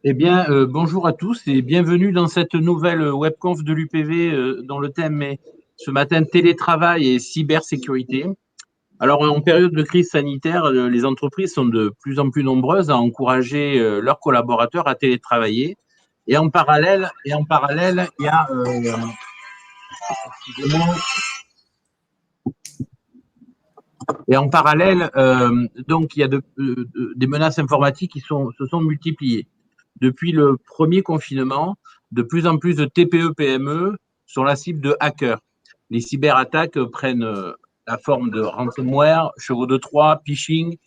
Eh bien, bonjour à tous et bienvenue dans cette nouvelle webconf de l'UPV dont le thème est ce matin télétravail et cybersécurité. Alors, en période de crise sanitaire, les entreprises sont de plus en plus nombreuses à encourager leurs collaborateurs à télétravailler. Et en parallèle, il y a excusez-moi. Et en parallèle, donc il y a des menaces informatiques qui se sont multipliées. Depuis le premier confinement, de plus en plus de TPE-PME sont la cible de hackers. Les cyberattaques prennent la forme de ransomware, chevaux de Troie, phishing.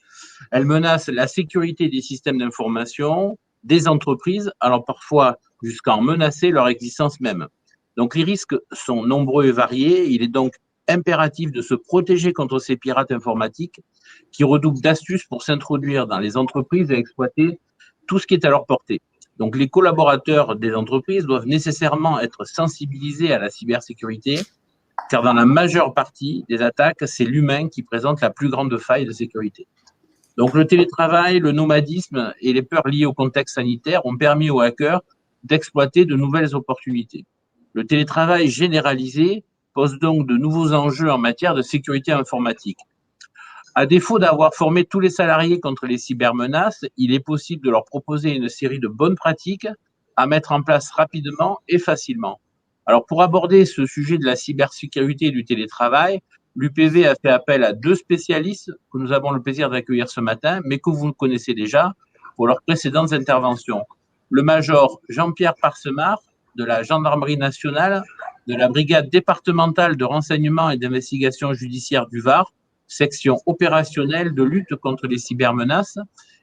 Elles menacent la sécurité des systèmes d'information, des entreprises, alors parfois jusqu'à en menacer leur existence même. Donc les risques sont nombreux et variés. Il est donc impératif de se protéger contre ces pirates informatiques qui redoublent d'astuces pour s'introduire dans les entreprises et exploiter tout ce qui est à leur portée. Donc, les collaborateurs des entreprises doivent nécessairement être sensibilisés à la cybersécurité, car dans la majeure partie des attaques, c'est l'humain qui présente la plus grande faille de sécurité. Donc, le télétravail, le nomadisme et les peurs liées au contexte sanitaire ont permis aux hackers d'exploiter de nouvelles opportunités. Le télétravail généralisé pose donc de nouveaux enjeux en matière de sécurité informatique. À défaut d'avoir formé tous les salariés contre les cybermenaces, il est possible de leur proposer une série de bonnes pratiques à mettre en place rapidement et facilement. Alors, pour aborder ce sujet de la cybersécurité et du télétravail, l'UPV a fait appel à deux spécialistes que nous avons le plaisir d'accueillir ce matin, mais que vous connaissez déjà pour leurs précédentes interventions. Le major Jean-Pierre Parsemar, de la Gendarmerie nationale, de la Brigade départementale de renseignement et d'investigation judiciaire du Var, section opérationnelle de lutte contre les cybermenaces,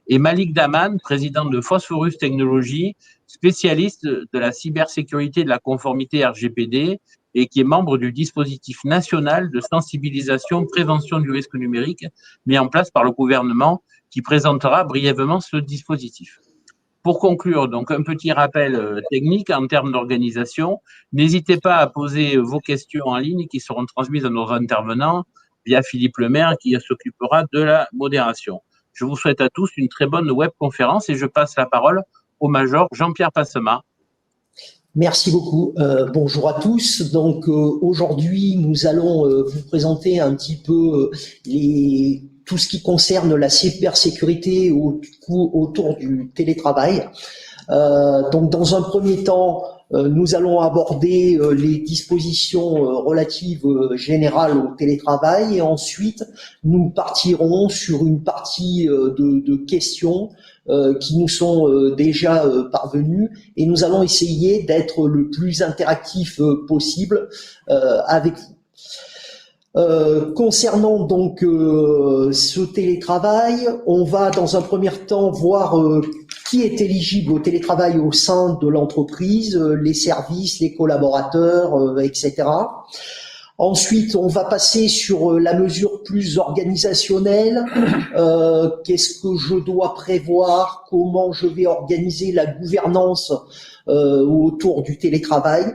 et Malik Daman, président de Phosphorus Technologies, spécialiste de la cybersécurité et de la conformité RGPD, et qui est membre du dispositif national de sensibilisation prévention du risque numérique mis en place par le gouvernement, qui présentera brièvement ce dispositif. Pour conclure, donc un petit rappel technique en termes d'organisation. N'hésitez pas à poser vos questions en ligne qui seront transmises à nos intervenants via Philippe Lemaire qui s'occupera de la modération. Je vous souhaite à tous une très bonne webconférence et je passe la parole au major Jean-Pierre Passema. Merci beaucoup. Bonjour à tous. Donc aujourd'hui, nous allons vous présenter un petit peu tout ce qui concerne la cybersécurité autour du télétravail. Donc dans un premier temps, nous allons aborder les dispositions relatives générales au télétravail et ensuite nous partirons sur une partie de questions qui nous sont déjà parvenues et nous allons essayer d'être le plus interactif possible avec vous. Concernant donc ce télétravail, on va dans un premier temps voir qui est éligible au télétravail au sein de l'entreprise, les services, les collaborateurs, etc. Ensuite, on va passer sur la mesure plus organisationnelle. Qu'est-ce que je dois prévoir? Comment je vais organiser la gouvernance autour du télétravail?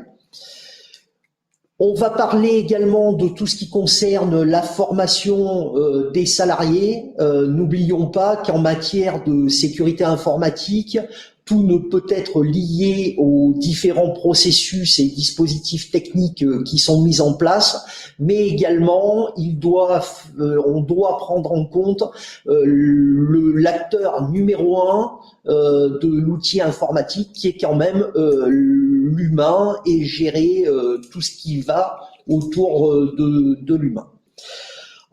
On va parler également de tout ce qui concerne la formation des salariés. N'oublions pas qu'en matière de sécurité informatique, tout ne peut être lié aux différents processus et dispositifs techniques qui sont mis en place, mais également on doit prendre en compte l'acteur numéro un de l'outil informatique qui est quand même l'humain et gérer tout ce qui va autour de l'humain.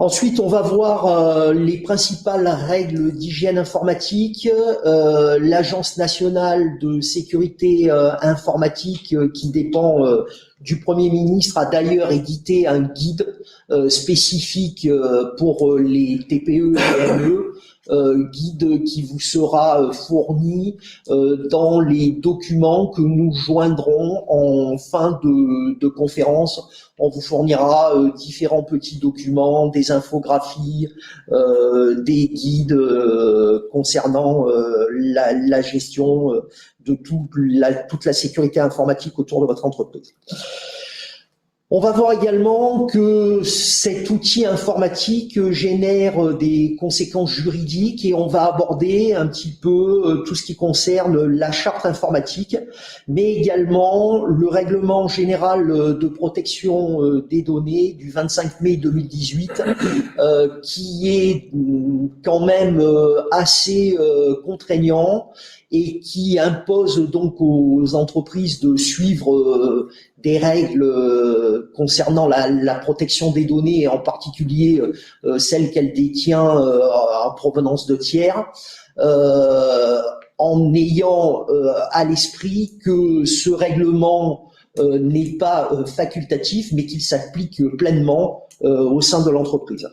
Ensuite, on va voir les principales règles d'hygiène informatique. L'Agence nationale de sécurité informatique qui dépend du Premier ministre a d'ailleurs édité un guide spécifique pour les TPE et PME, guide qui vous sera fourni dans les documents que nous joindrons en fin de conférence. On vous fournira différents petits documents, des infographies, des guides concernant la gestion de toute la sécurité informatique autour de votre entreprise. On va voir également que cet outil informatique génère des conséquences juridiques et on va aborder un petit peu tout ce qui concerne la charte informatique, mais également le règlement général de protection des données du 25 mai 2018, qui est quand même assez contraignant et qui impose donc aux entreprises de suivre des règles concernant la protection des données et en particulier celles qu'elle détient en provenance de tiers, en ayant à l'esprit que ce règlement n'est pas facultatif mais qu'il s'applique pleinement au sein de l'entreprise.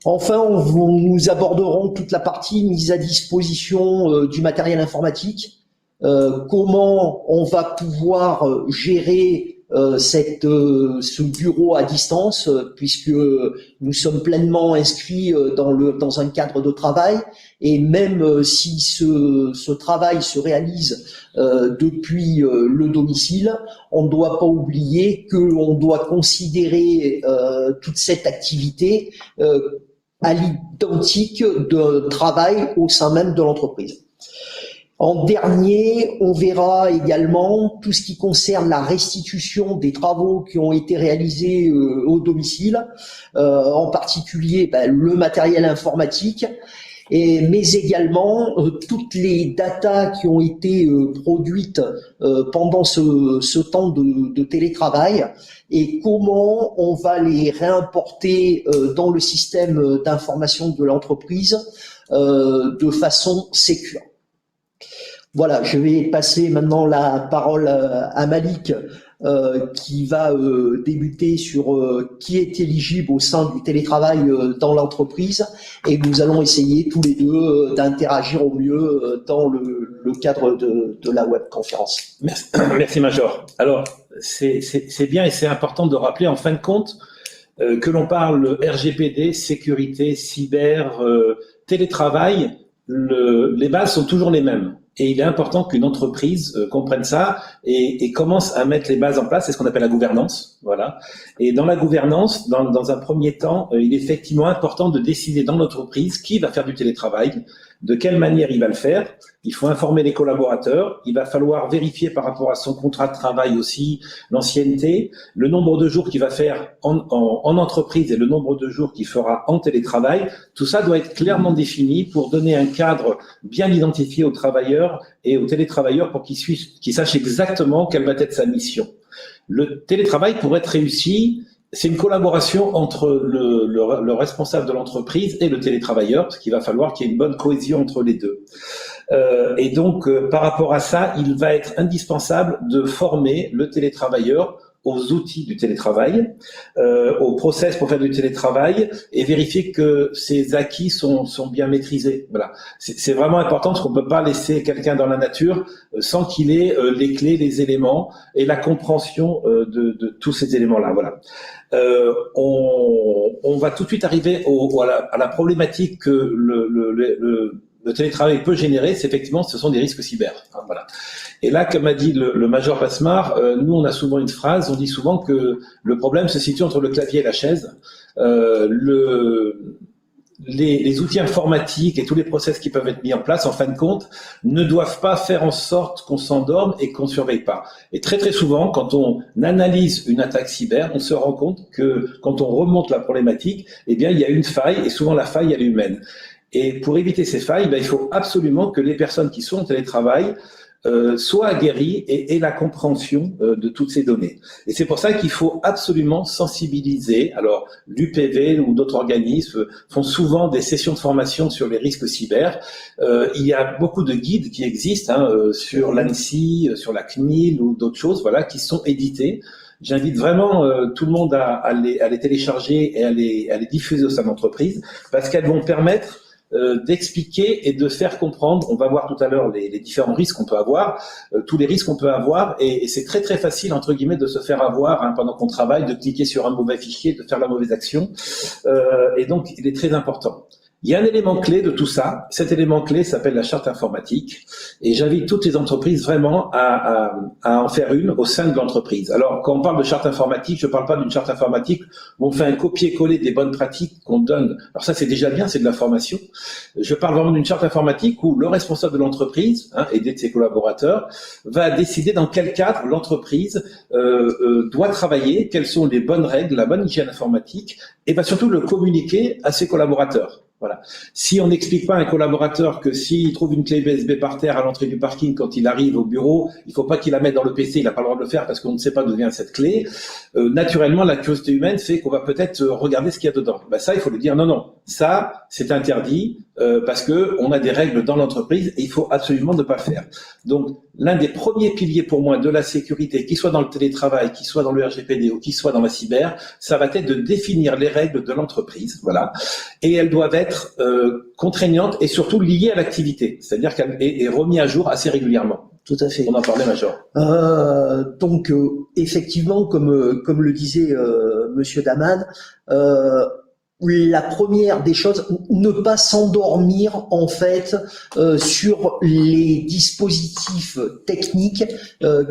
Enfin, nous aborderons toute la partie mise à disposition du matériel informatique, comment on va pouvoir gérer ce bureau à distance, puisque nous sommes pleinement inscrits dans un cadre de travail, et même si ce travail se réalise depuis le domicile, on ne doit pas oublier qu'on doit considérer toute cette activité à l'identique de travail au sein même de l'entreprise. En dernier, on verra également tout ce qui concerne la restitution des travaux qui ont été réalisés au domicile, en particulier le matériel informatique, mais également toutes les datas qui ont été produites pendant ce temps de télétravail et comment on va les réimporter dans le système d'information de l'entreprise de façon sécure. Voilà, je vais passer maintenant la parole à Malik qui va débuter sur qui est éligible au sein du télétravail dans l'entreprise et nous allons essayer tous les deux d'interagir au mieux dans le cadre de la webconférence. Merci Major. Alors, c'est bien et c'est important de rappeler en fin de compte que l'on parle RGPD, sécurité, cyber, télétravail, les bases sont toujours les mêmes. Et il est important qu'une entreprise comprenne ça et commence à mettre les bases en place. C'est ce qu'on appelle la gouvernance, voilà. Et dans la gouvernance, dans un premier temps, il est effectivement important de décider dans l'entreprise qui va faire du télétravail, de quelle manière il va le faire. Il faut informer les collaborateurs. Il va falloir vérifier par rapport à son contrat de travail aussi l'ancienneté, le nombre de jours qu'il va faire en entreprise et le nombre de jours qu'il fera en télétravail. Tout ça doit être clairement défini pour donner un cadre bien identifié aux travailleurs et aux télétravailleurs pour qu'ils sachent exactement quelle va être sa mission. Le télétravail, pour être réussi, c'est une collaboration entre le responsable de l'entreprise et le télétravailleur, parce qu'il va falloir qu'il y ait une bonne cohésion entre les deux. Et donc, par rapport à ça, il va être indispensable de former le télétravailleur aux outils du télétravail, au process pour faire du télétravail et vérifier que ces acquis sont bien maîtrisés. Voilà, c'est vraiment important parce qu'on peut pas laisser quelqu'un dans la nature sans qu'il ait les clés, les éléments et la compréhension de tous ces éléments-là. Voilà. On va tout de suite arriver à la problématique que le télétravail peut générer, ce sont des risques cyber. Hein, voilà. Et là, comme a dit le Major Passemard, nous on a souvent une phrase, on dit souvent que le problème se situe entre le clavier et la chaise. Les outils informatiques et tous les process qui peuvent être mis en place, en fin de compte, ne doivent pas faire en sorte qu'on s'endorme et qu'on ne surveille pas. Et très très souvent, quand on analyse une attaque cyber, on se rend compte que quand on remonte la problématique, eh bien il y a une faille et souvent la faille elle est humaine. Et pour éviter ces failles, il faut absolument que les personnes qui sont en télétravail soient aguerries et aient la compréhension de toutes ces données. Et c'est pour ça qu'il faut absolument sensibiliser. Alors, l'UPV ou d'autres organismes font souvent des sessions de formation sur les risques cyber. Il y a beaucoup de guides qui existent sur l'ANSSI, sur la CNIL ou d'autres choses, voilà, qui sont édités. J'invite vraiment tout le monde à les télécharger et à les diffuser au sein de l'entreprise parce qu'elles vont permettre d'expliquer et de faire comprendre. On va voir tout à l'heure les différents risques qu'on peut avoir, tous les risques qu'on peut avoir, et c'est très très facile entre guillemets de se faire avoir pendant qu'on travaille, de cliquer sur un mauvais fichier, de faire la mauvaise action, et donc il est très important. Il y a un élément clé de tout ça. Cet élément clé s'appelle la charte informatique. Et j'invite toutes les entreprises vraiment à en faire une au sein de l'entreprise. Alors, quand on parle de charte informatique, je ne parle pas d'une charte informatique où on fait un copier-coller des bonnes pratiques qu'on donne. Alors ça, c'est déjà bien, c'est de la formation. Je parle vraiment d'une charte informatique où le responsable de l'entreprise, aidé de ses collaborateurs, va décider dans quel cadre l'entreprise doit travailler, quelles sont les bonnes règles, la bonne hygiène informatique, et va surtout le communiquer à ses collaborateurs. Voilà. Si on n'explique pas à un collaborateur que s'il trouve une clé USB par terre à l'entrée du parking quand il arrive au bureau, il faut pas qu'il la mette dans le PC, il n'a pas le droit de le faire parce qu'on ne sait pas d'où vient cette clé, naturellement la curiosité humaine fait qu'on va peut-être regarder ce qu'il y a dedans. Ben ça, il faut lui dire non, ça c'est interdit parce que on a des règles dans l'entreprise et il faut absolument ne pas le faire. Donc l'un des premiers piliers pour moi de la sécurité, qu'il soit dans le télétravail, qu'il soit dans le RGPD ou qu'il soit dans la cyber, ça va être de définir les règles de l'entreprise, voilà, et elles doivent être contraignantes et surtout liées à l'activité, c'est-à-dire qu'elle est remise à jour assez régulièrement. Tout à fait. On en parlait, Major. Donc effectivement, comme le disait Monsieur Daman, la première des choses, ne pas s'endormir en fait sur les dispositifs techniques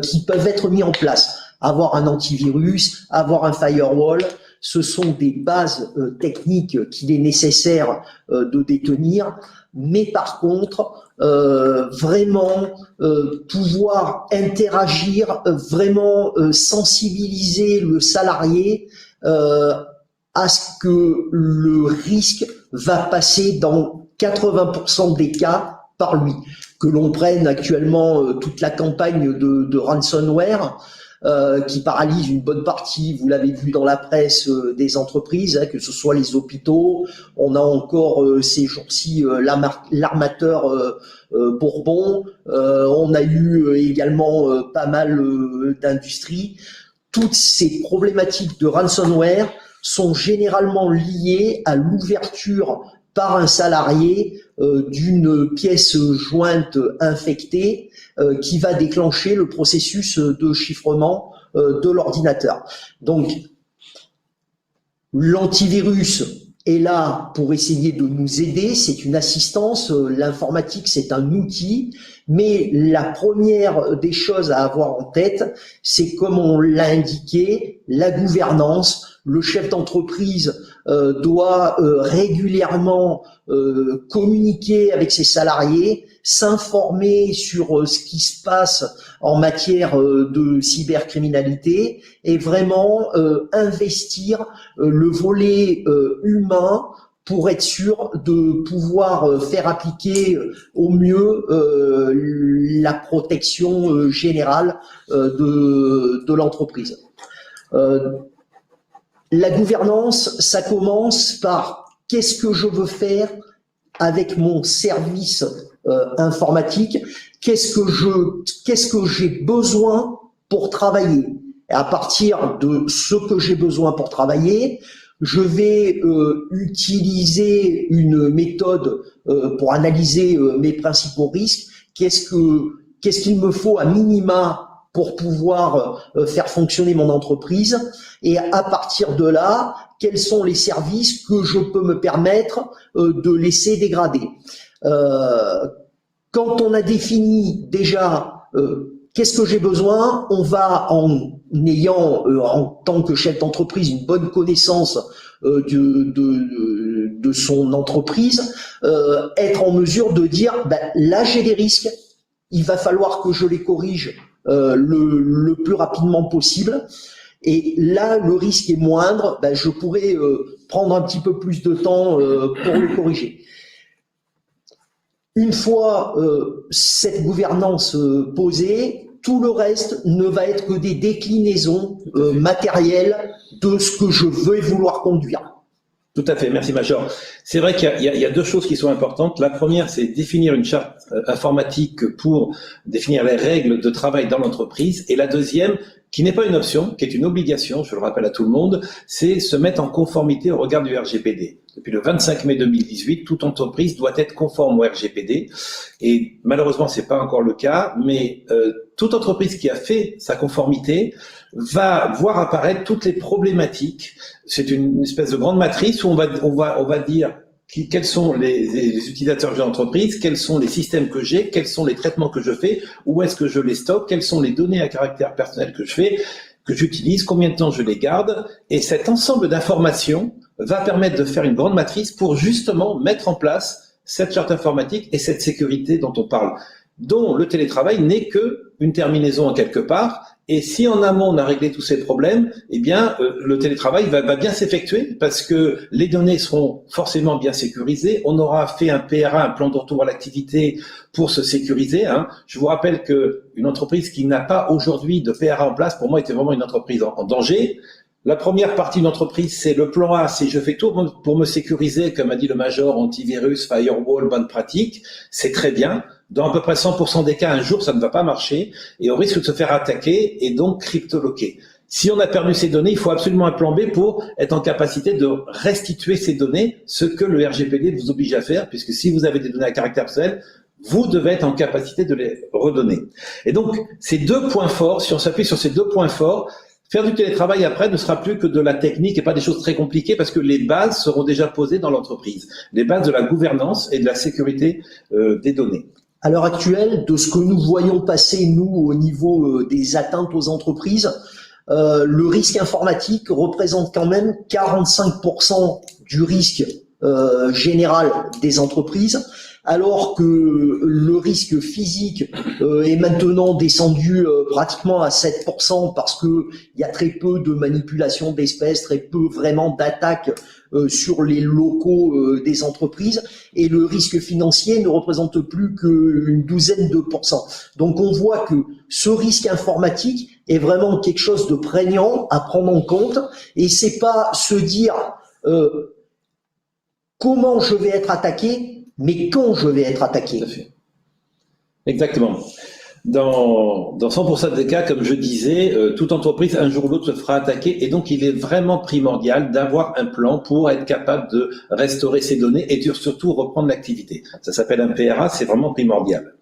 qui peuvent être mis en place. Avoir un antivirus, avoir un firewall, ce sont des bases techniques qu'il est nécessaire de détenir. Mais par contre, vraiment pouvoir interagir, vraiment sensibiliser le salarié à ce que le risque va passer dans 80% des cas par lui. Que l'on prenne actuellement toute la campagne de ransomware qui paralyse une bonne partie, vous l'avez vu dans la presse, des entreprises, que ce soit les hôpitaux. On a encore ces jours-ci l'armateur Bourbon. On a eu également pas mal d'industries. Toutes ces problématiques de ransomware sont généralement liées à l'ouverture par un salarié d'une pièce jointe infectée qui va déclencher le processus de chiffrement de l'ordinateur. Donc, l'antivirus est là pour essayer de nous aider, c'est une assistance, l'informatique c'est un outil, mais la première des choses à avoir en tête, c'est comme on l'a indiqué, la gouvernance. Le chef d'entreprise doit régulièrement communiquer avec ses salariés, s'informer sur ce qui se passe en matière de cybercriminalité et vraiment investir le volet humain pour être sûr de pouvoir faire appliquer au mieux la protection générale de l'entreprise. La gouvernance, ça commence par qu'est-ce que je veux faire avec mon service informatique, qu'est-ce que j'ai besoin pour travailler. Et à partir de ce que j'ai besoin pour travailler, je vais utiliser une méthode pour analyser mes principaux risques. Qu'est-ce qu'il me faut à minima pour pouvoir faire fonctionner mon entreprise, et à partir de là, quels sont les services que je peux me permettre de laisser dégrader. Quand on a défini déjà qu'est-ce que j'ai besoin, on va, en ayant en tant que chef d'entreprise une bonne connaissance de son entreprise, être en mesure de dire là j'ai des risques, il va falloir que je les corrige le plus rapidement possible, et là le risque est moindre, je pourrais prendre un petit peu plus de temps pour le corriger. Une fois cette gouvernance posée, tout le reste ne va être que des déclinaisons matérielles de ce que je vais vouloir conduire. Tout à fait, merci Major. C'est vrai qu'il y a deux choses qui sont importantes. La première, c'est définir une charte informatique pour définir les règles de travail dans l'entreprise. Et la deuxième, qui n'est pas une option, qui est une obligation, je le rappelle à tout le monde, c'est se mettre en conformité au regard du RGPD. Depuis le 25 mai 2018, toute entreprise doit être conforme au RGPD. Et malheureusement, c'est pas encore le cas, mais toute entreprise qui a fait sa conformité va voir apparaître toutes les problématiques. C'est une espèce de grande matrice où on va dire quels sont les utilisateurs de l'entreprise, quels sont les systèmes que j'ai, quels sont les traitements que je fais, où est-ce que je les stocke, quelles sont les données à caractère personnel que je fais, que j'utilise, combien de temps je les garde. Et cet ensemble d'informations va permettre de faire une grande matrice pour justement mettre en place cette charte informatique et cette sécurité dont on parle, dont le télétravail n'est qu'une terminaison en quelque part. Et si en amont on a réglé tous ces problèmes, eh bien le télétravail va bien s'effectuer parce que les données seront forcément bien sécurisées. On aura fait un PRA, un plan de retour à l'activité pour se sécuriser. Je vous rappelle que une entreprise qui n'a pas aujourd'hui de PRA en place, pour moi, était vraiment une entreprise en danger. La première partie de l'entreprise, c'est le plan A, c'est je fais tout pour me sécuriser, comme a dit le major, antivirus, firewall, bonne pratique, c'est très bien. Dans à peu près 100% des cas, un jour, ça ne va pas marcher et on risque de se faire attaquer et donc cryptoloquer. Si on a perdu ces données, il faut absolument un plan B pour être en capacité de restituer ces données, ce que le RGPD vous oblige à faire, puisque si vous avez des données à caractère personnel, vous devez être en capacité de les redonner. Et donc, ces deux points forts, si on s'appuie sur ces deux points forts, faire du télétravail après ne sera plus que de la technique et pas des choses très compliquées parce que les bases seront déjà posées dans l'entreprise. Les bases de la gouvernance et de la sécurité des données. À l'heure actuelle, de ce que nous voyons passer, nous, au niveau des atteintes aux entreprises, le risque informatique représente quand même 45% du risque général des entreprises, alors que le risque physique est maintenant descendu pratiquement à 7% parce que il y a très peu de manipulation d'espèces, très peu vraiment d'attaques sur les locaux des entreprises, et le risque financier ne représente plus qu'une douzaine de pourcents. Donc on voit que ce risque informatique est vraiment quelque chose de prégnant à prendre en compte, et c'est pas se dire comment je vais être attaqué, mais quand je vais être attaqué. Tout à fait. Exactement. Dans 100% des cas, comme je disais, toute entreprise, un jour ou l'autre, se fera attaquer. Et donc, il est vraiment primordial d'avoir un plan pour être capable de restaurer ces données et de surtout reprendre l'activité. Ça s'appelle un PRA, c'est vraiment primordial.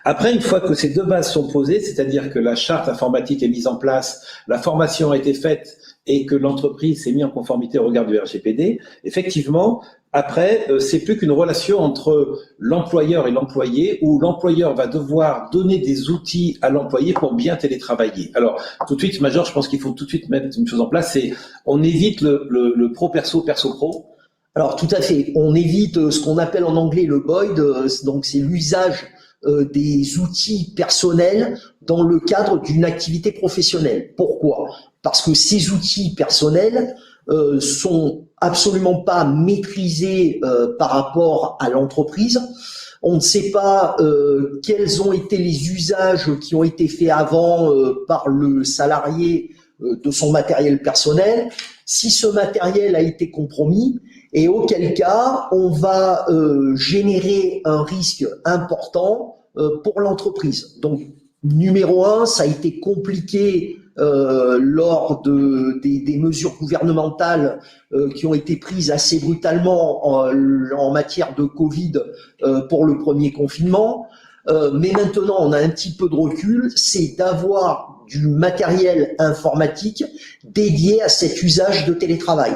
Après, une fois que ces deux bases sont posées, c'est-à-dire que la charte informatique est mise en place, la formation a été faite et que l'entreprise s'est mise en conformité au regard du RGPD, effectivement, après, c'est plus qu'une relation entre l'employeur et l'employé, où l'employeur va devoir donner des outils à l'employé pour bien télétravailler. Alors, tout de suite, Major, je pense qu'il faut tout de suite mettre une chose en place, c'est on évite le pro-perso, perso-pro. Alors, tout à fait. On évite ce qu'on appelle en anglais le BOID, donc c'est l'usage des outils personnels dans le cadre d'une activité professionnelle. Pourquoi ? Parce que ces outils personnels sont absolument pas maîtrisés par rapport à l'entreprise. On ne sait pas quels ont été les usages qui ont été faits avant par le salarié de son matériel personnel, si ce matériel a été compromis, et auquel cas on va générer un risque important pour l'entreprise. Donc, numéro un, ça a été compliqué lors des mesures gouvernementales qui ont été prises assez brutalement en matière de Covid pour le premier confinement. Mais maintenant, on a un petit peu de recul, c'est d'avoir du matériel informatique dédié à cet usage de télétravail.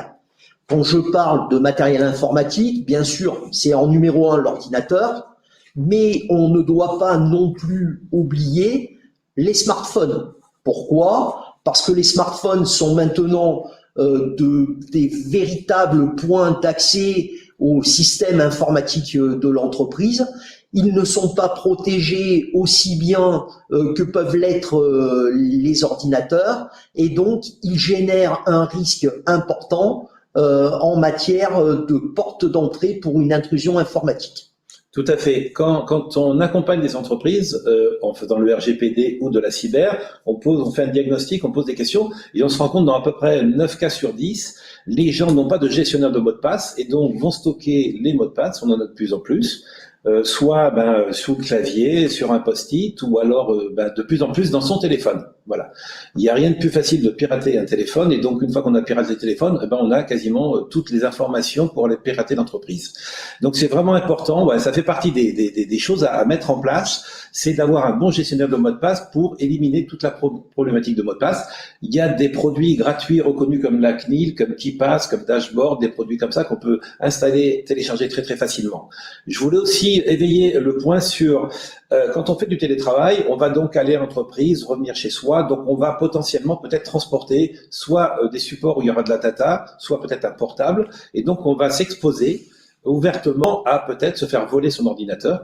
Quand je parle de matériel informatique, bien sûr, c'est en numéro un l'ordinateur, mais on ne doit pas non plus oublier les smartphones. Pourquoi ? Parce que les smartphones sont maintenant des véritables points d'accès au système informatique de l'entreprise. Ils ne sont pas protégés aussi bien que peuvent l'être les ordinateurs, et donc ils génèrent un risque important en matière de porte d'entrée pour une intrusion informatique. Tout à fait. Quand on accompagne des entreprises en faisant le RGPD ou de la cyber, on fait un diagnostic, on pose des questions et on se rend compte dans à peu près 9 cas sur 10, les gens n'ont pas de gestionnaire de mots de passe et donc vont stocker les mots de passe, on en a de plus en plus. soit sous le clavier, sur un post-it, ou alors de plus en plus dans son téléphone. Voilà. Il n'y a rien de plus facile de pirater un téléphone, et donc une fois qu'on a piraté le téléphone, on a quasiment toutes les informations pour aller pirater l'entreprise. Donc c'est vraiment important, ça fait partie des choses à mettre en place, c'est d'avoir un bon gestionnaire de mot de passe pour éliminer toute la problématique de mot de passe. Il y a des produits gratuits reconnus comme la CNIL, comme KeePass, comme Dashboard, des produits comme ça qu'on peut installer, télécharger très très facilement. Je voulais aussi éveiller le point sur quand on fait du télétravail, on va donc aller à l'entreprise, revenir chez soi, donc on va potentiellement peut-être transporter soit des supports où il y aura de la data, soit peut-être un portable, et donc on va s'exposer ouvertement à peut-être se faire voler son ordinateur.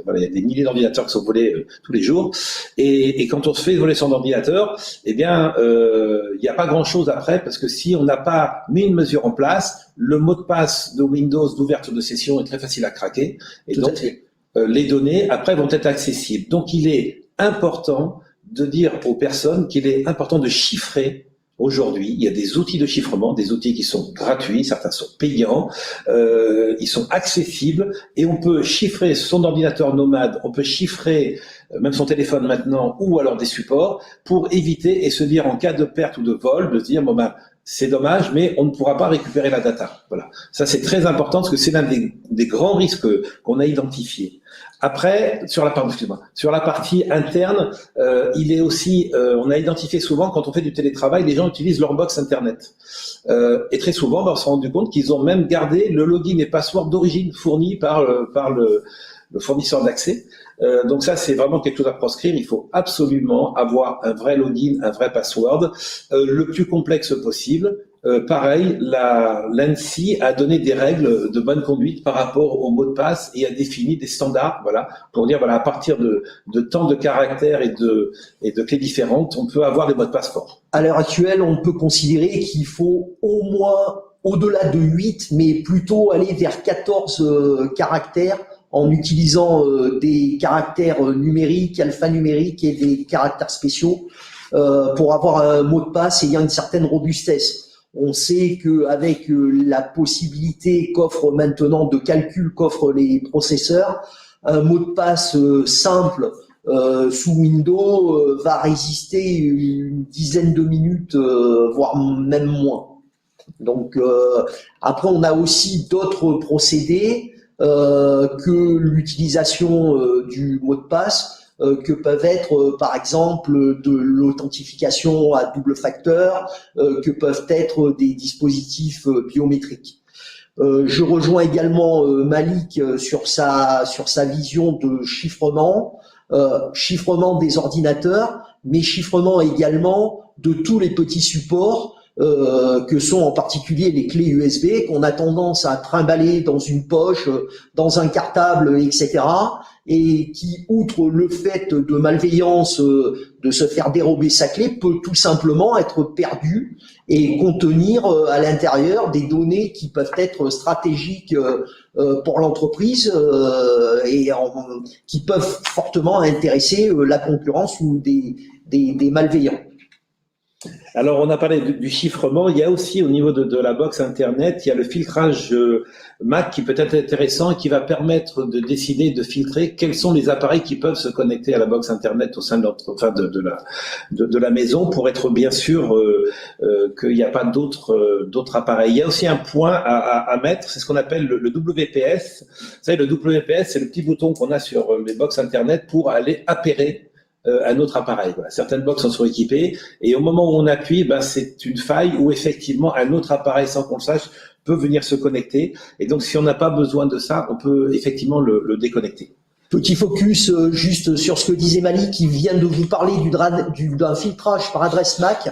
Voilà, il y a des milliers d'ordinateurs qui sont volés tous les jours, et quand on se fait voler son ordinateur, il n'y a pas grand-chose après, parce que si on n'a pas mis une mesure en place, le mot de passe de Windows d'ouverture de session est très facile à craquer, et Tout donc à fait. Les données après vont être accessibles. Donc il est important de dire aux personnes qu'il est important de chiffrer. Aujourd'hui, il y a des outils de chiffrement, des outils qui sont gratuits, certains sont payants, ils sont accessibles, et on peut chiffrer son ordinateur nomade, on peut chiffrer même son téléphone maintenant, ou alors des supports, pour éviter et se dire en cas de perte ou de vol, de se dire c'est dommage, mais on ne pourra pas récupérer la data. Voilà, ça c'est très important parce que c'est l'un des grands risques qu'on a identifiés. Après, sur la partie interne, il est aussi, on a identifié souvent quand on fait du télétravail, les gens utilisent leur box internet. Et très souvent, on s'est rendu compte qu'ils ont même gardé le login et password d'origine fourni par le fournisseur d'accès. Donc ça, c'est vraiment quelque chose à proscrire. Il faut absolument avoir un vrai login, un vrai password, le plus complexe possible. Pareil, l'ANSSI a donné des règles de bonne conduite par rapport au mot de passe et a défini des standards, voilà, pour dire à partir de tant de caractères et de clés différentes, on peut avoir des mots de passe forts. À l'heure actuelle, on peut considérer qu'il faut au moins, au-delà de 8, mais plutôt aller vers 14 caractères en utilisant des caractères numériques, alphanumériques et des caractères spéciaux pour avoir un mot de passe ayant une certaine robustesse. On sait qu'avec la possibilité qu'offre maintenant de calcul qu'offrent les processeurs, un mot de passe simple sous Windows va résister une dizaine de minutes, voire même moins. Donc après, on a aussi d'autres procédés que l'utilisation du mot de passe, que peuvent être par exemple de l'authentification à double facteur, que peuvent être des dispositifs biométriques. Je rejoins également Malik sur sa vision de chiffrement, chiffrement des ordinateurs, mais chiffrement également de tous les petits supports que sont en particulier les clés USB qu'on a tendance à trimballer dans une poche, dans un cartable, etc. et qui, outre le fait de malveillance de se faire dérober sa clé, peut tout simplement être perdu et contenir à l'intérieur des données qui peuvent être stratégiques pour l'entreprise et qui peuvent fortement intéresser la concurrence ou des malveillants. Alors, on a parlé du chiffrement. Il y a aussi, au niveau de la box Internet, il y a le filtrage MAC qui peut être intéressant et qui va permettre de décider, de filtrer quels sont les appareils qui peuvent se connecter à la box Internet au sein de la maison pour être bien sûr qu'il n'y a pas d'autres appareils. Il y a aussi un point à mettre, c'est ce qu'on appelle le WPS. Vous savez, le WPS, c'est le petit bouton qu'on a sur les box Internet pour aller appairer un autre appareil. Voilà. Certaines box en sont équipées et au moment où on appuie, c'est une faille où effectivement un autre appareil, sans qu'on le sache, peut venir se connecter. Et donc, si on n'a pas besoin de ça, on peut effectivement le déconnecter. Petit focus juste sur ce que disait Malik, qui vient de vous parler d'un filtrage par adresse MAC.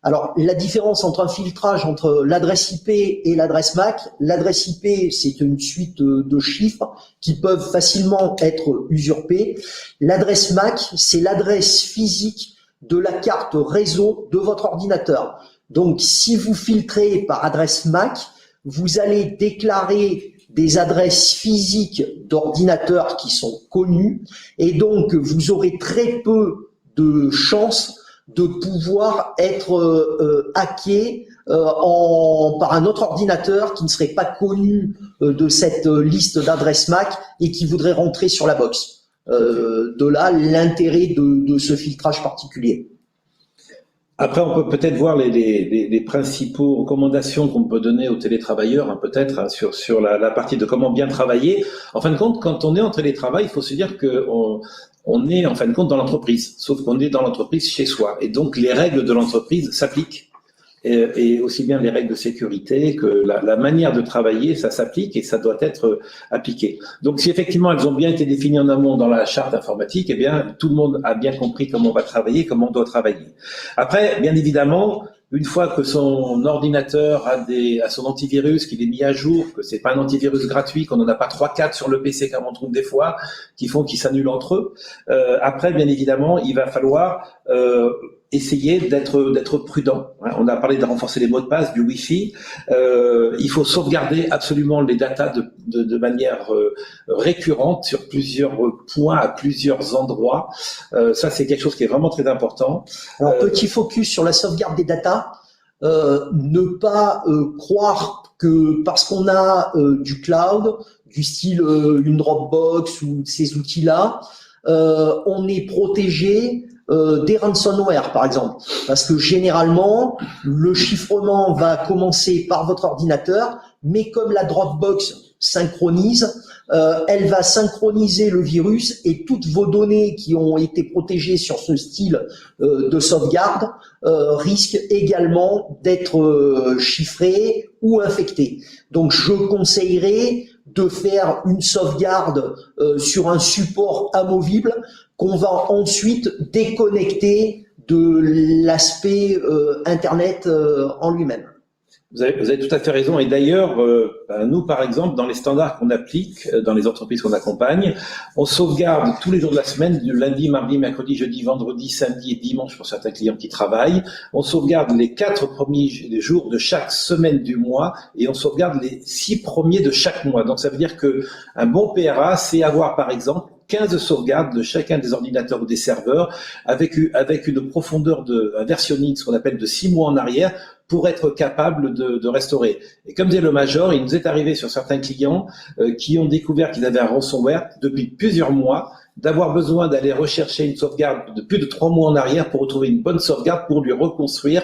Alors, la différence entre un filtrage entre l'adresse IP et l'adresse MAC, l'adresse IP, c'est une suite de chiffres qui peuvent facilement être usurpés. L'adresse MAC, c'est l'adresse physique de la carte réseau de votre ordinateur. Donc, si vous filtrez par adresse MAC, vous allez déclarer des adresses physiques d'ordinateurs qui sont connues et donc vous aurez très peu de chances de pouvoir être hacké par un autre ordinateur qui ne serait pas connu de cette liste d'adresses MAC et qui voudrait rentrer sur la box. De là l'intérêt de ce filtrage particulier. Après, on peut peut-être voir les principaux recommandations qu'on peut donner aux télétravailleurs, hein, peut-être, hein, sur la partie de comment bien travailler. En fin de compte, quand on est en télétravail, il faut se dire que on est en fin de compte dans l'entreprise, sauf qu'on est dans l'entreprise chez soi. Et donc, les règles de l'entreprise s'appliquent. Et aussi bien les règles de sécurité que la manière de travailler, ça s'applique et ça doit être appliqué. Donc, si effectivement elles ont bien été définies en amont dans la charte informatique, eh bien, tout le monde a bien compris comment on va travailler, comment on doit travailler. Après, bien évidemment, une fois que son ordinateur a son antivirus, qu'il est mis à jour, que c'est pas un antivirus gratuit, qu'on n'en a pas 3-4 sur le PC comme on trouve des fois, qui font qu'ils s'annulent entre eux. Après, bien évidemment, il va falloir essayer d'être prudent. On a parlé de renforcer les mots de passe, du Wi-Fi. Il faut sauvegarder absolument les datas de manière récurrente sur plusieurs points, à plusieurs endroits. Ça, c'est quelque chose qui est vraiment très important. Alors, petit focus sur la sauvegarde des datas. Ne pas croire que parce qu'on a du cloud, du style une Dropbox ou ces outils-là, on est protégé des ransomware, par exemple. Parce que généralement, le chiffrement va commencer par votre ordinateur, mais comme la Dropbox synchronise, elle va synchroniser le virus et toutes vos données qui ont été protégées sur ce style de sauvegarde risquent également d'être chiffrées ou infectées. Donc, je conseillerais de faire une sauvegarde sur un support amovible qu'on va ensuite déconnecter de l'aspect Internet en lui-même. Vous avez tout à fait raison. Et d'ailleurs, nous, par exemple, dans les standards qu'on applique, dans les entreprises qu'on accompagne, on sauvegarde tous les jours de la semaine, du lundi, mardi, mercredi, jeudi, vendredi, samedi et dimanche pour certains clients qui travaillent. On sauvegarde les 4 premiers jours de chaque semaine du mois et on sauvegarde les 6 premiers de chaque mois. Donc, ça veut dire que un bon PRA, c'est avoir, par exemple, 15 sauvegardes de chacun des ordinateurs ou des serveurs avec une profondeur un versionning, ce qu'on appelle de 6 mois en arrière, pour être capable de restaurer. Et comme disait le Major, il nous est arrivé sur certains clients qui ont découvert qu'ils avaient un ransomware depuis plusieurs mois, d'avoir besoin d'aller rechercher une sauvegarde de plus de 3 mois en arrière pour retrouver une bonne sauvegarde pour lui reconstruire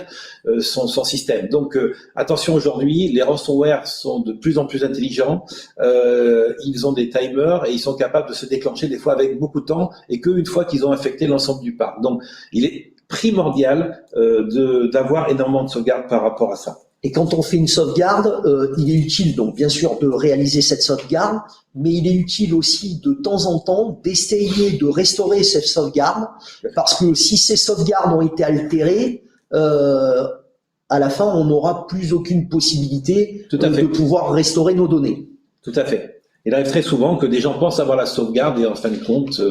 son système. Donc attention, aujourd'hui, les ransomware sont de plus en plus intelligents, ils ont des timers et ils sont capables de se déclencher des fois avec beaucoup de temps et qu'une fois qu'ils ont infecté l'ensemble du parc. Donc il est primordial d'avoir énormément de sauvegarde par rapport à ça. Et quand on fait une sauvegarde, il est utile donc bien sûr de réaliser cette sauvegarde, mais il est utile aussi de temps en temps d'essayer de restaurer cette sauvegarde, parce que si ces sauvegardes ont été altérées, à la fin on n'aura plus aucune possibilité de pouvoir restaurer nos données. Tout à fait. Il arrive très souvent que des gens pensent avoir la sauvegarde et en fin de compte,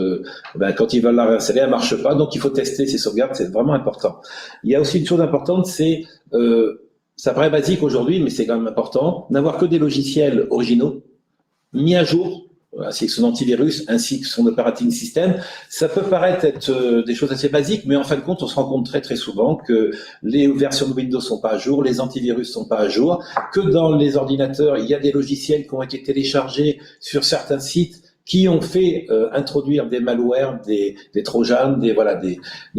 quand ils veulent la réinstaller, elle marche pas. Donc il faut tester ces sauvegardes, c'est vraiment important. Il y a aussi une chose importante, c'est ça paraît basique aujourd'hui, mais c'est quand même important, n'avoir que des logiciels originaux, mis à jour, ainsi que son antivirus, ainsi que son operating system. Ça peut paraître être des choses assez basiques, mais en fin de compte, on se rend compte très très souvent que les versions de Windows sont pas à jour, les antivirus sont pas à jour, que dans les ordinateurs, il y a des logiciels qui ont été téléchargés sur certains sites qui ont fait introduire des malwares, des trojans, des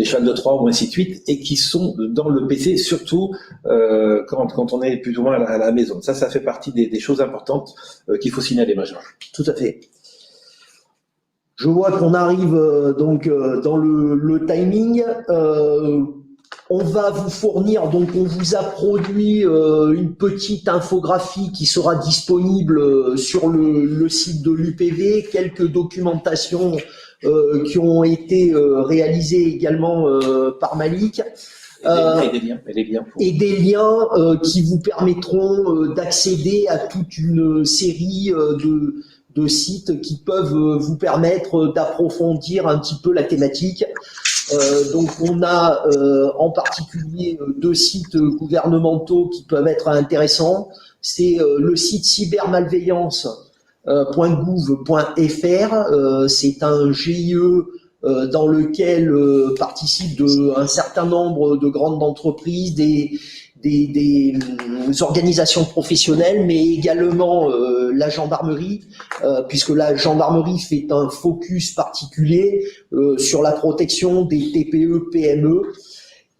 cheval de Troie ou ainsi de suite, et qui sont dans le PC, surtout quand on est plus ou moins à la maison. Ça fait partie des choses importantes qu'il faut signaler, Major. Tout à fait. Je vois qu'on arrive donc dans le timing. On va vous fournir, donc on vous a produit une petite infographie qui sera disponible sur le site de l'UPV, quelques documentations qui ont été réalisées également par Malik. Et des liens qui vous permettront d'accéder à toute une série de sites qui peuvent vous permettre d'approfondir un petit peu la thématique. Donc on a en particulier 2 sites gouvernementaux qui peuvent être intéressants. C'est le site cybermalveillance.gouv.fr. C'est un GIE dans lequel participent un certain nombre de grandes entreprises, des des organisations professionnelles, mais également la gendarmerie, puisque la gendarmerie fait un focus particulier sur la protection des TPE, PME.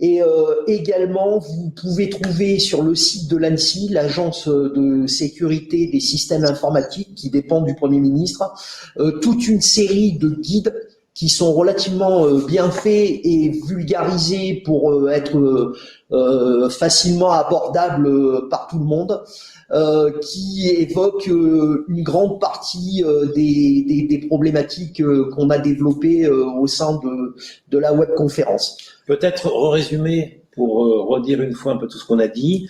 Et également, vous pouvez trouver sur le site de l'ANSSI, l'agence de sécurité des systèmes informatiques qui dépend du Premier ministre, toute une série de guides qui sont relativement bien faits et vulgarisés pour être facilement abordables par tout le monde, qui évoquent une grande partie des problématiques qu'on a développées au sein de la webconférence. Peut-être résumer pour redire une fois un peu tout ce qu'on a dit.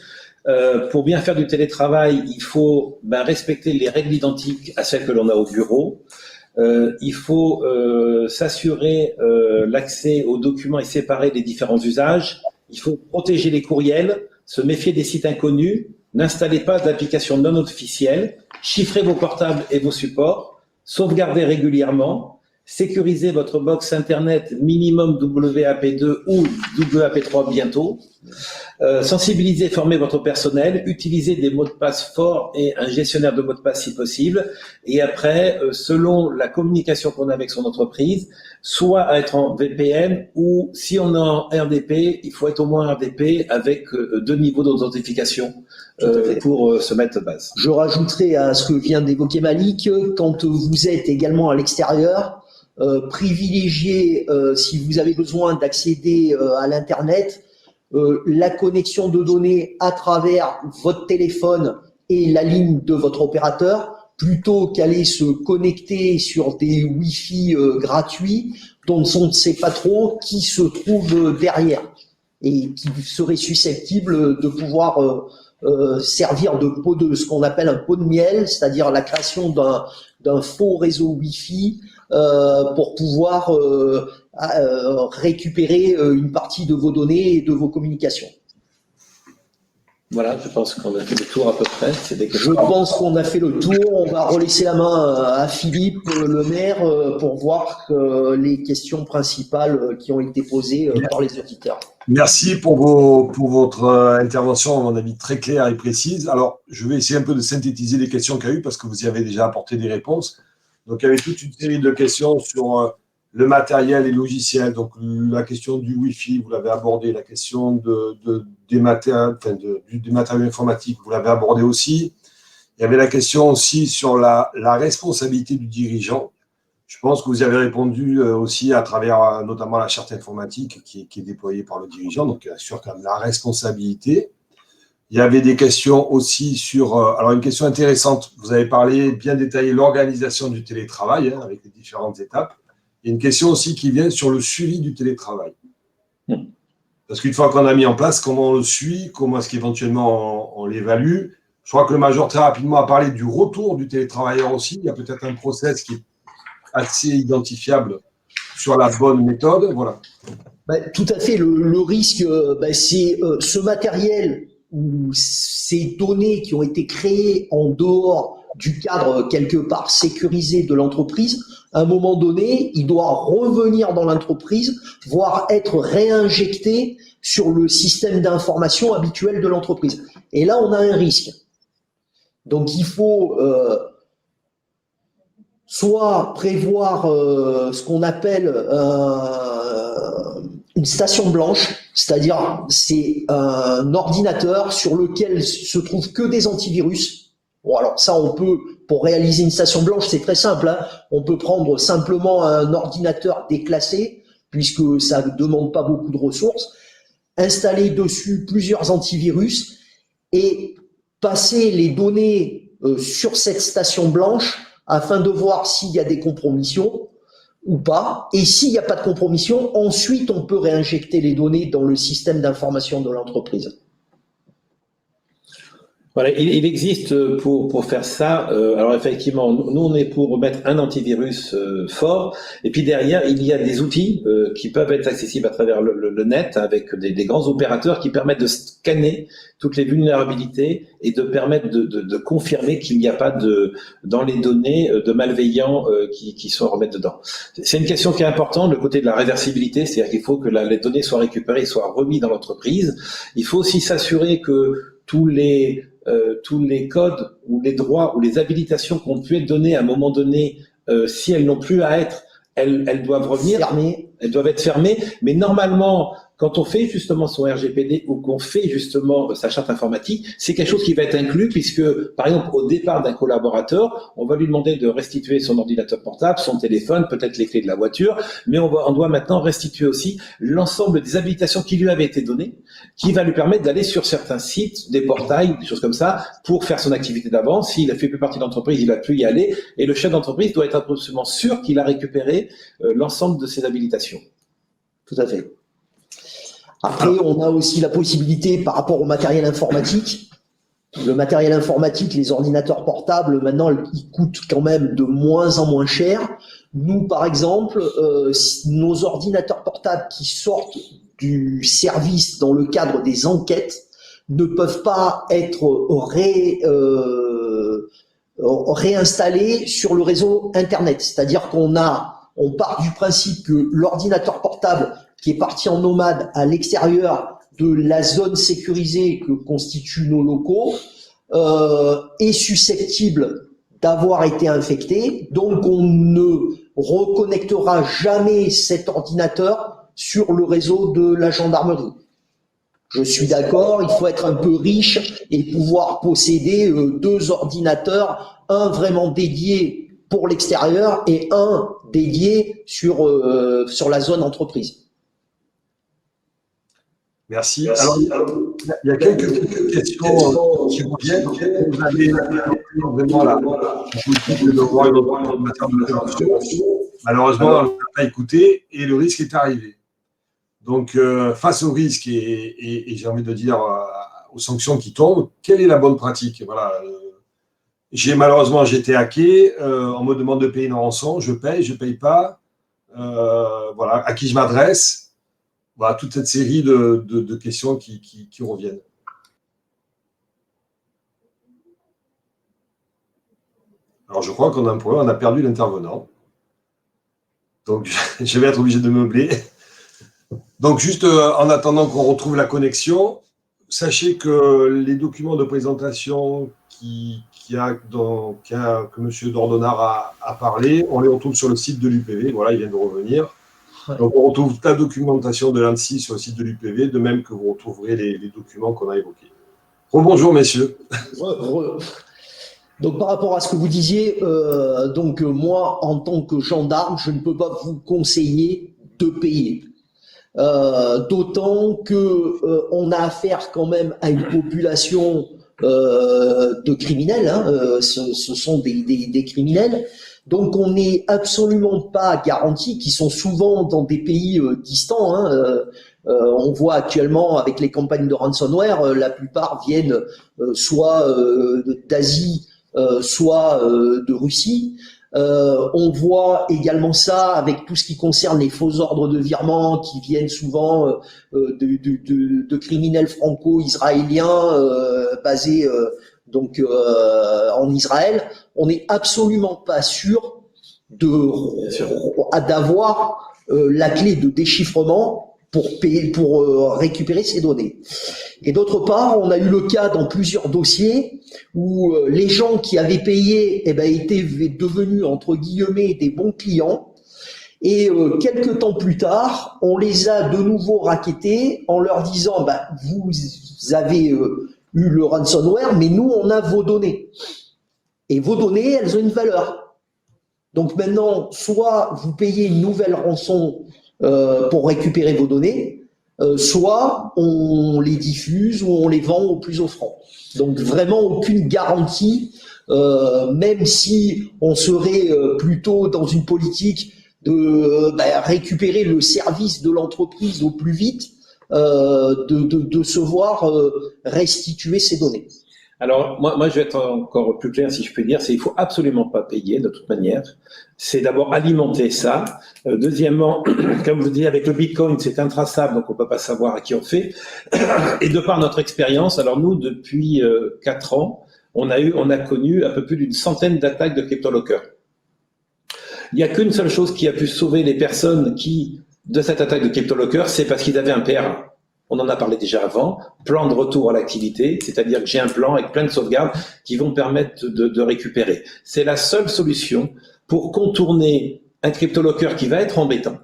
Pour bien faire du télétravail, il faut respecter les règles identiques à celles que l'on a au bureau. Il faut s'assurer l'accès aux documents et séparer les différents usages. Il faut protéger les courriels, se méfier des sites inconnus, n'installez pas d'applications non officielles, chiffrez vos portables et vos supports, sauvegardez régulièrement, sécurisez votre box internet minimum WAP2 ou WAP3 bientôt, sensibilisez et formez votre personnel, utilisez des mots de passe forts et un gestionnaire de mots de passe si possible, et après, selon la communication qu'on a avec son entreprise, soit à être en VPN ou si on est en RDP, il faut être au moins en RDP avec 2 niveaux d'authentification pour se mettre de base. Je rajouterai à ce que vient d'évoquer Malik, quand vous êtes également à l'extérieur, privilégiez, si vous avez besoin d'accéder à l'Internet, la connexion de données à travers votre téléphone et la ligne de votre opérateur, plutôt qu'aller se connecter sur des Wi-Fi gratuits dont on ne sait pas trop qui se trouve derrière et qui serait susceptible de pouvoir servir de ce qu'on appelle un pot de miel, c'est-à-dire la création d'un faux réseau Wi-Fi pour pouvoir récupérer une partie de vos données et de vos communications. Voilà, je pense qu'on a fait le tour à peu près. Je pense qu'on a fait le tour. On va relaisser la main à Philippe, le maire, pour voir les questions principales qui ont été posées par les auditeurs. Merci pour votre intervention, à mon avis, très claire et précise. Alors, je vais essayer un peu de synthétiser les questions qu'il y a eu parce que vous y avez déjà apporté des réponses. Donc, il y avait toute une série de questions sur le matériel et logiciel. Donc, la question du Wi-Fi, vous l'avez abordé. La question des matériaux informatiques, vous l'avez abordé aussi. Il y avait la question aussi sur la responsabilité du dirigeant. Je pense que vous y avez répondu aussi à travers notamment la charte informatique qui est déployée par le dirigeant. Donc, il assure quand même la responsabilité. Il y avait des questions aussi sur… alors, une question intéressante. Vous avez parlé, bien détaillé, l'organisation du télétravail avec les différentes étapes. Il y a une question aussi qui vient sur le suivi du télétravail. Parce qu'une fois qu'on a mis en place, comment on le suit, comment est-ce qu'éventuellement on l'évalue. Je crois que le major très rapidement a parlé du retour du télétravailleur aussi. Il y a peut-être un process qui est assez identifiable sur la bonne méthode. Voilà. Tout à fait. Le risque, c'est ce matériel ou ces données qui ont été créées en dehors du cadre quelque part sécurisé de l'entreprise. À un moment donné, il doit revenir dans l'entreprise, voire être réinjecté sur le système d'information habituel de l'entreprise. Et là, on a un risque. Donc, il faut soit prévoir ce qu'on appelle une station blanche, c'est-à-dire c'est un ordinateur sur lequel se trouvent que des antivirus. Bon, alors ça, on peut, pour réaliser une station blanche, c'est très simple, hein. On peut prendre simplement un ordinateur déclassé, puisque ça ne demande pas beaucoup de ressources, installer dessus plusieurs antivirus et passer les données sur cette station blanche afin de voir s'il y a des compromissions ou pas. Et s'il n'y a pas de compromission, ensuite, on peut réinjecter les données dans le système d'information de l'entreprise. Voilà, il existe pour faire ça. Alors effectivement, nous on est pour mettre un antivirus fort, et puis derrière il y a des outils qui peuvent être accessibles à travers le net avec des grands opérateurs qui permettent de scanner toutes les vulnérabilités et de permettre de confirmer qu'il n'y a pas dans les données de malveillants qui sont à remettre dedans. C'est une question qui est importante, le côté de la réversibilité, c'est-à-dire qu'il faut que les données soient récupérées, soient remises dans l'entreprise. Il faut aussi s'assurer que tous les codes ou les droits ou les habilitations qui ont pu être données à un moment donné, si elles n'ont plus à être, elles doivent revenir. Elles doivent être fermées. Mais normalement, quand on fait justement son RGPD ou qu'on fait justement sa charte informatique, c'est quelque chose qui va être inclus puisque, par exemple, au départ d'un collaborateur, on va lui demander de restituer son ordinateur portable, son téléphone, peut-être les clés de la voiture, mais on doit maintenant restituer aussi l'ensemble des habilitations qui lui avaient été données, qui va lui permettre d'aller sur certains sites, des portails, des choses comme ça, pour faire son activité d'avant. S'il a fait plus partie de l'entreprise, il a pu y aller, et le chef d'entreprise doit être absolument sûr qu'il a récupéré l'ensemble de ses habilitations. Tout à fait. Après, on a aussi la possibilité par rapport au matériel informatique. Le matériel informatique, les ordinateurs portables, maintenant, ils coûtent quand même de moins en moins cher. Nous, par exemple, nos ordinateurs portables qui sortent du service dans le cadre des enquêtes ne peuvent pas être réinstallés sur le réseau Internet. C'est-à-dire qu'on part du principe que l'ordinateur portable qui est parti en nomade à l'extérieur de la zone sécurisée que constituent nos locaux, est susceptible d'avoir été infecté. Donc, on ne reconnectera jamais cet ordinateur sur le réseau de la gendarmerie. Je suis d'accord, il faut être un peu riche et pouvoir posséder 2 ordinateurs, un vraiment dédié pour l'extérieur et un dédié sur la zone entreprise. Merci. Alors, il y a quelques questions qui reviennent. Vous avez vraiment la politique de devoir et en matière de prévention. Malheureusement, on n'a pas écouté et le risque est arrivé. Donc, face au risque et j'ai envie de dire aux sanctions qui tombent, quelle est la bonne pratique? Voilà. Malheureusement, j'ai été hacké. On me demande de payer une rançon. Je paye pas. Voilà. À qui je m'adresse? Voilà, toute cette série de questions qui reviennent. Alors, je crois qu'on a un problème, on a perdu l'intervenant. Donc, je vais être obligé de meubler. Donc, juste en attendant qu'on retrouve la connexion, sachez que les documents de présentation que M. Dornonard a parlé, on les retrouve sur le site de l'UPV. Voilà, il vient de revenir. Donc, on retrouve la documentation de l'ANSSI sur le site de l'UPV, de même que vous retrouverez les documents qu'on a évoqués. Rebonjour, messieurs. Donc, par rapport à ce que vous disiez, moi, en tant que gendarme, je ne peux pas vous conseiller de payer. D'autant que on a affaire quand même à une population de criminels, hein, ce sont des criminels. Donc, on n'est absolument pas garanti, qui sont souvent dans des pays distants. Hein, on voit actuellement avec les campagnes de ransomware, la plupart viennent soit d'Asie, soit de Russie. On voit également ça avec tout ce qui concerne les faux ordres de virement qui viennent souvent de criminels franco-israéliens basés en Israël. On n'est absolument pas sûr d'avoir la clé de déchiffrement pour récupérer ces données. Et d'autre part, on a eu le cas dans plusieurs dossiers où les gens qui avaient payé étaient devenus entre guillemets des bons clients, et quelques temps plus tard, on les a de nouveau rackettés en leur disant vous avez eu le ransomware, mais nous on a vos données, et vos données elles ont une valeur. Donc maintenant, soit vous payez une nouvelle rançon pour récupérer vos données, soit on les diffuse ou on les vend au plus offrant. Donc vraiment aucune garantie, même si on serait plutôt dans une politique de récupérer le service de l'entreprise au plus vite, de se voir restituer ces données. Alors, moi, je vais être encore plus clair, si je peux dire, c'est il faut absolument pas payer, de toute manière. C'est d'abord alimenter ça. Deuxièmement, comme vous dites, avec le Bitcoin, c'est intraçable, donc on peut pas savoir à qui on fait. Et de par notre expérience, alors nous, depuis 4 ans, on a connu un peu plus d'une centaine d'attaques de CryptoLocker. Il n'y a qu'une seule chose qui a pu sauver les personnes de cette attaque de CryptoLocker, c'est parce qu'ils avaient un PRA. On en a parlé déjà avant, plan de retour à l'activité, c'est-à-dire que j'ai un plan avec plein de sauvegardes qui vont permettre de récupérer. C'est la seule solution pour contourner un CryptoLocker qui va être embêtant,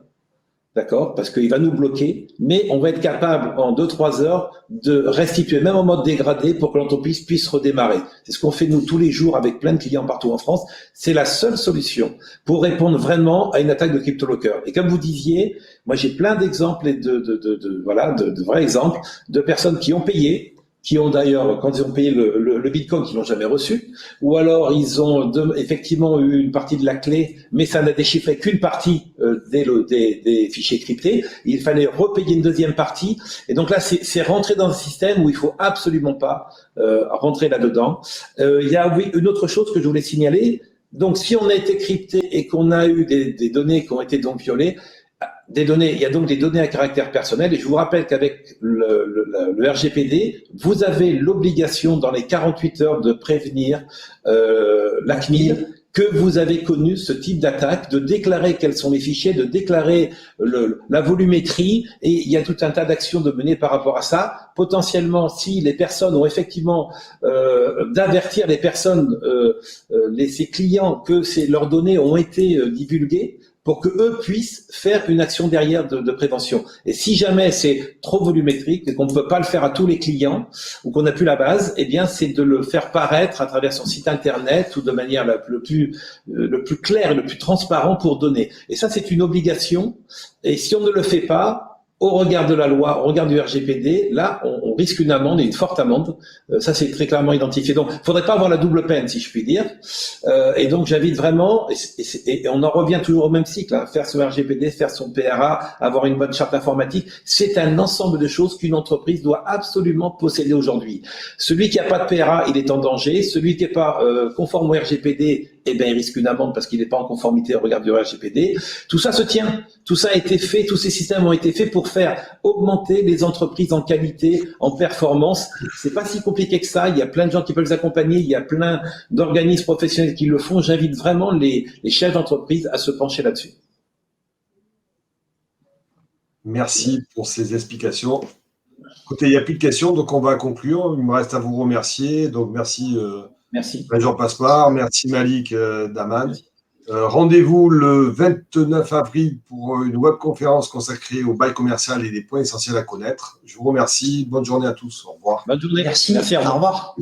d'accord, parce qu'il va nous bloquer, mais on va être capable en 2-3 heures de restituer, même en mode dégradé, pour que l'entreprise puisse redémarrer. C'est ce qu'on fait nous tous les jours avec plein de clients partout en France. C'est la seule solution pour répondre vraiment à une attaque de CryptoLocker. Et comme vous disiez, moi j'ai plein d'exemples et de vrais exemples de personnes qui ont payé, qui ont d'ailleurs, quand ils ont payé le Bitcoin, qu'ils n'ont jamais reçu, ou alors ils ont effectivement eu une partie de la clé, mais ça n'a déchiffré qu'une partie des fichiers cryptés. Il fallait repayer une deuxième partie, et donc là, c'est rentrer dans un système où il faut absolument pas rentrer là-dedans. Il y a une autre chose que je voulais signaler. Donc, si on a été crypté et qu'on a eu des données qui ont été donc violées, il y a donc des données à caractère personnel, et je vous rappelle qu'avec le RGPD, vous avez l'obligation dans les 48 heures de prévenir la CNIL que vous avez connu ce type d'attaque, de déclarer quels sont les fichiers, de déclarer la volumétrie, et il y a tout un tas d'actions de mener par rapport à ça. Potentiellement, si les personnes ont effectivement d'avertir les personnes, ces clients, que leurs données ont été divulguées, pour que eux puissent faire une action derrière de prévention. Et si jamais c'est trop volumétrique et qu'on ne peut pas le faire à tous les clients ou qu'on n'a plus la base, eh bien c'est de le faire paraître à travers son site internet ou de manière le plus clair et le plus transparent pour donner. Et ça, c'est une obligation. Et si on ne le fait pas, au regard de la loi, au regard du RGPD, là, on risque une amende et une forte amende. Ça, c'est très clairement identifié. Donc, il faudrait pas avoir la double peine, si je puis dire. Et donc, j'invite vraiment, et on en revient toujours au même cycle, hein, faire son RGPD, faire son PRA, avoir une bonne charte informatique. C'est un ensemble de choses qu'une entreprise doit absolument posséder aujourd'hui. Celui qui n'a pas de PRA, il est en danger. Celui qui n'est pas conforme au RGPD, eh bien, il risque une amende parce qu'il n'est pas en conformité au regard du RGPD. Tout ça se tient. Tout ça a été fait. Tous ces systèmes ont été faits pour faire augmenter les entreprises en qualité, en performance. C'est pas si compliqué que ça. Il y a plein de gens qui peuvent les accompagner. Il y a plein d'organismes professionnels qui le font. J'invite vraiment les chefs d'entreprise à se pencher là-dessus. Merci pour ces explications. Écoutez, il n'y a plus de questions, donc on va conclure. Il me reste à vous remercier. Donc, merci. Merci. Jean Passeparts, merci Malik Daman. Rendez-vous le 29 avril pour une webconférence consacrée au bail commercial et les points essentiels à connaître. Je vous remercie. Bonne journée à tous. Au revoir. Bonne journée. Merci. Merci. Au revoir.